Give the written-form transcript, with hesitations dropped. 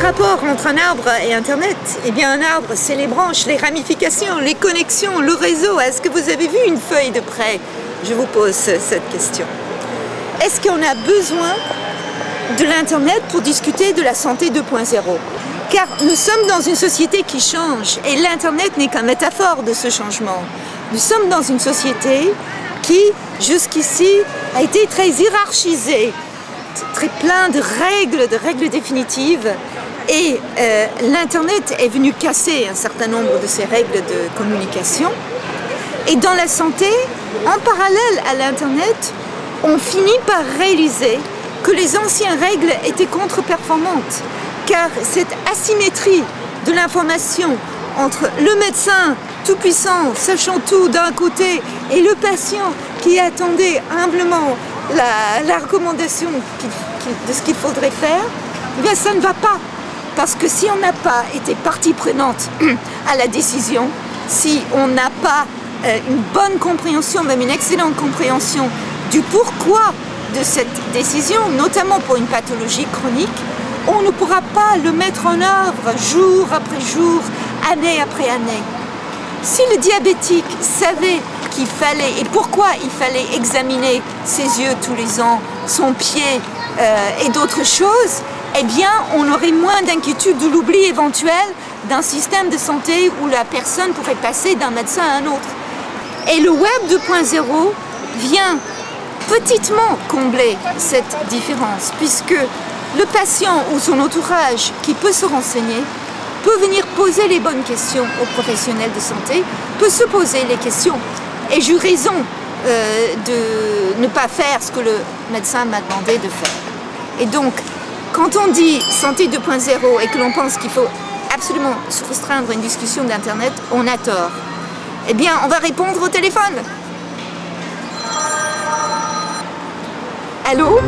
les rapports entre un arbre et Internet? Eh bien, un arbre, c'est les branches, les ramifications, les connexions, le réseau. Est-ce que vous avez vu une feuille de près? Je vous pose cette question. Est-ce qu'on a besoin de l'Internet pour discuter de la santé 2.0? Car nous sommes dans une société qui change et l'Internet n'est qu'une métaphore de ce changement. Nous sommes dans une société qui, jusqu'ici, a été très hiérarchisée, très plein de règles définitives. Et l'Internet est venu casser un certain nombre de ces règles de communication. Et dans la santé, en parallèle à l'Internet, on finit par réaliser que les anciennes règles étaient contre-performantes. Car cette asymétrie de l'information entre le médecin tout-puissant, sachant tout d'un côté, et le patient qui attendait humblement la recommandation de ce qu'il faudrait faire, eh bien ça ne va pas. Parce que si on n'a pas été partie prenante à la décision, si on n'a pas une bonne compréhension, même une excellente compréhension du pourquoi de cette décision, notamment pour une pathologie chronique, on ne pourra pas le mettre en œuvre jour après jour, année après année. Si le diabétique savait qu'il fallait et pourquoi il fallait examiner ses yeux tous les ans, son pied et d'autres choses, eh bien on aurait moins d'inquiétude de l'oubli éventuel d'un système de santé où la personne pourrait passer d'un médecin à un autre. Et le Web 2.0 vient petitement combler cette différence, puisque le patient ou son entourage qui peut se renseigner peut venir poser les bonnes questions aux professionnels de santé, peut se poser les questions. Et j'ai raison de ne pas faire ce que le médecin m'a demandé de faire. Et donc, quand on dit santé 2.0 et que l'on pense qu'il faut absolument se restreindre à une discussion d'Internet, on a tort. Eh bien, on va répondre au téléphone. Allô ?